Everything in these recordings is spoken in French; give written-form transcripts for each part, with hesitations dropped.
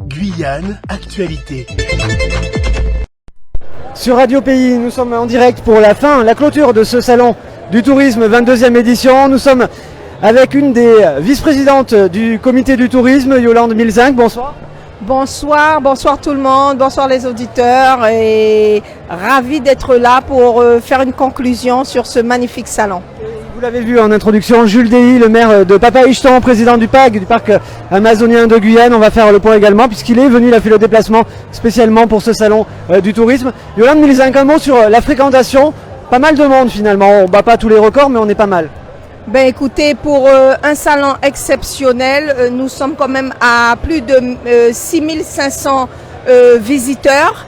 Guyane, actualité. Sur Radio Pays, nous sommes en direct pour la clôture de ce salon du tourisme 22e édition. Nous sommes avec une des vice-présidentes du comité du tourisme, Yolande Milzinc. Bonsoir. Bonsoir tout le monde, bonsoir les auditeurs et ravi d'être là pour faire une conclusion sur ce magnifique salon. Vous l'avez vu en introduction, Jules Déhy, le maire de Papaïcheton, président du parc amazonien de Guyane. On va faire le point également puisqu'il est venu, il a fait le déplacement spécialement pour ce salon du tourisme. Yolande Milzinc, un mot sur la fréquentation. Pas mal de monde finalement, on ne bat pas tous les records mais on est pas mal. Ben écoutez, pour un salon exceptionnel, nous sommes quand même à plus de 6500 visiteurs.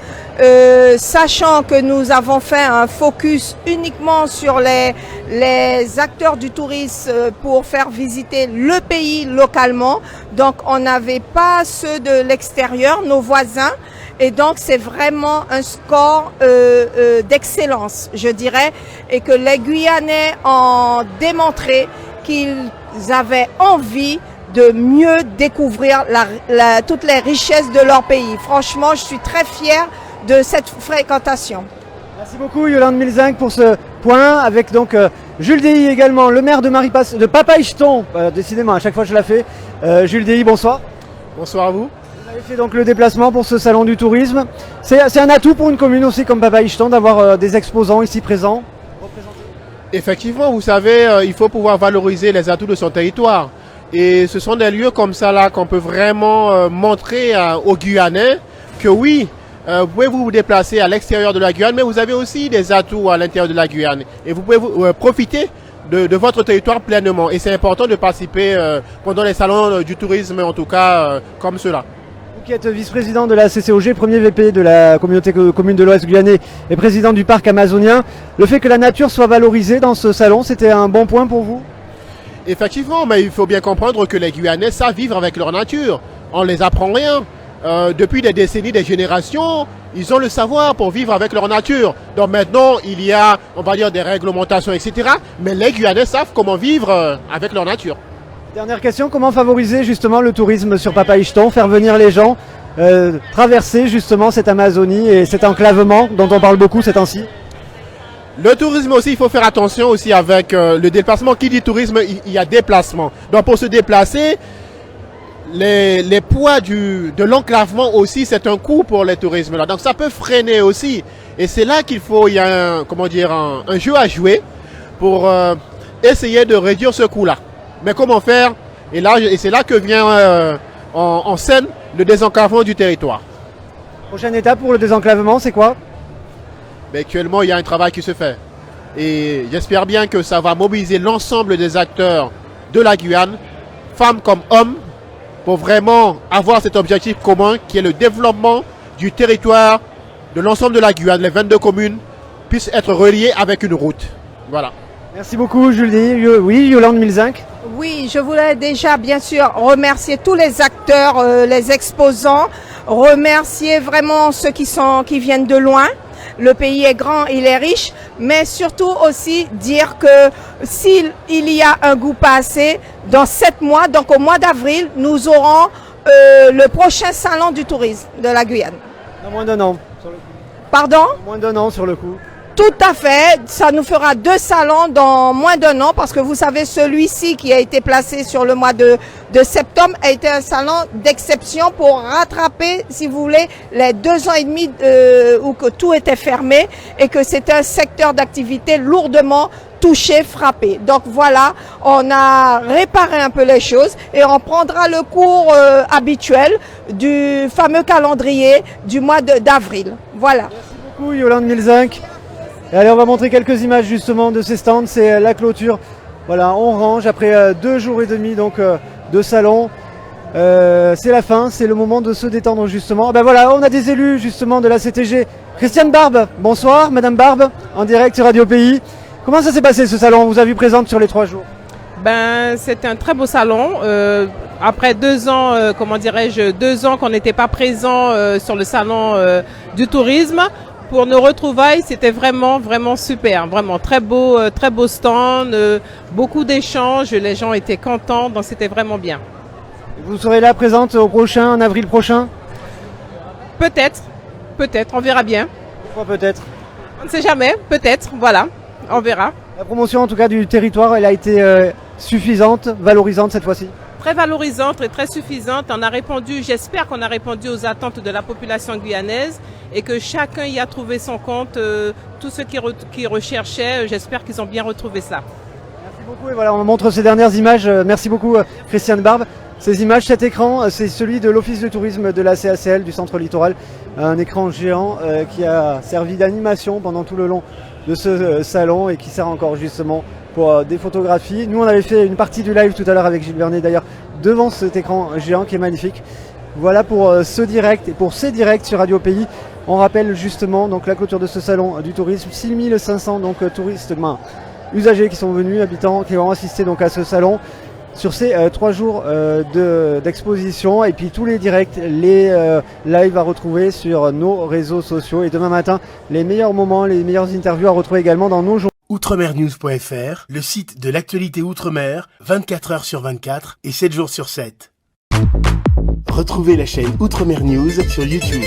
Sachant que nous avons fait un focus uniquement sur les acteurs du tourisme pour faire visiter le pays localement. Donc on n'avait pas ceux de l'extérieur, nos voisins. Et donc c'est vraiment un score d'excellence, je dirais, et que les Guyanais ont démontré qu'ils avaient envie de mieux découvrir toutes les richesses de leur pays. Franchement, je suis très fière de cette fréquentation. Merci beaucoup Yolande Milzinc pour ce point, avec donc Jules Déhy également, le maire de Papaïcheton, décidément à chaque fois je la fais. Jules Déhy, bonsoir. Bonsoir à vous. Vous avez fait donc le déplacement pour ce salon du tourisme. C'est un atout pour une commune aussi comme Papaïcheton d'avoir des exposants ici présents. Effectivement, vous savez, il faut pouvoir valoriser les atouts de son territoire. Et ce sont des lieux comme ça là qu'on peut vraiment montrer aux Guyanais que oui, vous pouvez vous déplacer à l'extérieur de la Guyane, mais vous avez aussi des atouts à l'intérieur de la Guyane. Et vous pouvez profiter de votre territoire pleinement. Et c'est important de participer pendant les salons du tourisme, en tout cas, comme cela. Vous qui êtes vice-président de la CCOG, premier VP de la communauté commune de l'Ouest guyanais et président du parc amazonien, le fait que la nature soit valorisée dans ce salon, c'était un bon point pour vous? Effectivement, mais il faut bien comprendre que les Guyanais savent vivre avec leur nature. On ne les apprend rien. Depuis des décennies, des générations, ils ont le savoir pour vivre avec leur nature. Donc maintenant, il y a, on va dire, des réglementations, etc. Mais les Guyanais savent comment vivre avec leur nature. Dernière question, comment favoriser justement le tourisme sur Papaïcheton, faire venir les gens traverser justement cette Amazonie et cet enclavement dont on parle beaucoup ces temps-ci? Le tourisme aussi, il faut faire attention aussi avec le déplacement. Qui dit tourisme, il y a déplacement. Donc pour se déplacer, les poids de l'enclavement aussi, c'est un coût pour les tourismes là. Donc ça peut freiner aussi. Et c'est là qu'il faut, il y a un jeu à jouer pour essayer de réduire ce coût-là. Mais comment faire? Et c'est là que vient en scène le désenclavement du territoire. Prochaine étape pour le désenclavement, c'est quoi? Mais actuellement, il y a un travail qui se fait. Et j'espère bien que ça va mobiliser l'ensemble des acteurs de la Guyane, femmes comme hommes, pour vraiment avoir cet objectif commun qui est le développement du territoire de l'ensemble de la Guyane. Les 22 communes puissent être reliées avec une route. Voilà. Merci beaucoup Julie. Oui, Yolande Milzinc. Oui, je voulais déjà bien sûr remercier tous les acteurs, les exposants, remercier vraiment ceux qui viennent de loin. Le pays est grand, il est riche, mais surtout aussi dire que s'il y a un goût passé, dans 7 mois, donc au mois d'avril, nous aurons le prochain salon du tourisme de la Guyane. Dans moins d'un an sur le coup. Pardon? Moins d'un an sur le coup. Tout à fait, ça nous fera 2 salons dans moins d'un an parce que vous savez celui-ci qui a été placé sur le mois de septembre a été un salon d'exception pour rattraper, si vous voulez, les 2 ans et demi où que tout était fermé et que c'était un secteur d'activité lourdement touché, frappé. Donc voilà, on a réparé un peu les choses et on prendra le cours habituel du fameux calendrier du mois d'avril. Voilà. Merci beaucoup Yolande Milzinc. Et allez, on va montrer quelques images justement de ces stands, c'est la clôture. Voilà, on range après 2 jours et demi donc, de salon. C'est la fin, c'est le moment de se détendre justement. Ben voilà, on a des élus justement de la CTG. Christiane Barbe, bonsoir Madame Barbe, en direct sur Radio Pays. Comment ça s'est passé ce salon? On vous a vu présente sur les 3 jours. Ben, c'était un très beau salon. Après 2 ans, 2 ans qu'on n'était pas présent sur le salon du tourisme. Pour nos retrouvailles, c'était vraiment super, vraiment très beau stand, beaucoup d'échanges, les gens étaient contents, donc c'était vraiment bien. Vous serez là présente au prochain, en avril prochain? Peut-être, on verra bien. Pourquoi peut-être? On ne sait jamais, peut-être, voilà, on verra. La promotion en tout cas du territoire, elle a été suffisante, valorisante cette fois-ci? Très valorisante et très suffisante. On a répondu, j'espère qu'on a répondu aux attentes de la population guyanaise et que chacun y a trouvé son compte. Tous ceux qui recherchaient, j'espère qu'ils ont bien retrouvé ça. Merci beaucoup et voilà, on montre ces dernières images. Merci beaucoup Christiane Barbe. Ces images, cet écran, c'est celui de l'Office de tourisme de la CACL du Centre Littoral. Un écran géant qui a servi d'animation pendant tout le long de ce salon et qui sert encore justement pour des photographies. Nous on avait fait une partie du live tout à l'heure avec Gilles Vernet d'ailleurs devant cet écran géant qui est magnifique. Voilà pour ce direct et pour ces directs sur Radio Pays. On rappelle justement donc la clôture de ce salon du tourisme, 6500 donc touristes usagers qui sont venus, habitants qui ont assisté donc à ce salon sur ces 3 jours d'exposition et puis tous les directs, les lives à retrouver sur nos réseaux sociaux et demain matin les meilleurs moments, les meilleures interviews à retrouver également dans nos journaux. Outremernews.fr, le site de l'actualité outre-mer, 24 heures sur 24 et 7 jours sur 7. Retrouvez la chaîne Outremer News sur YouTube.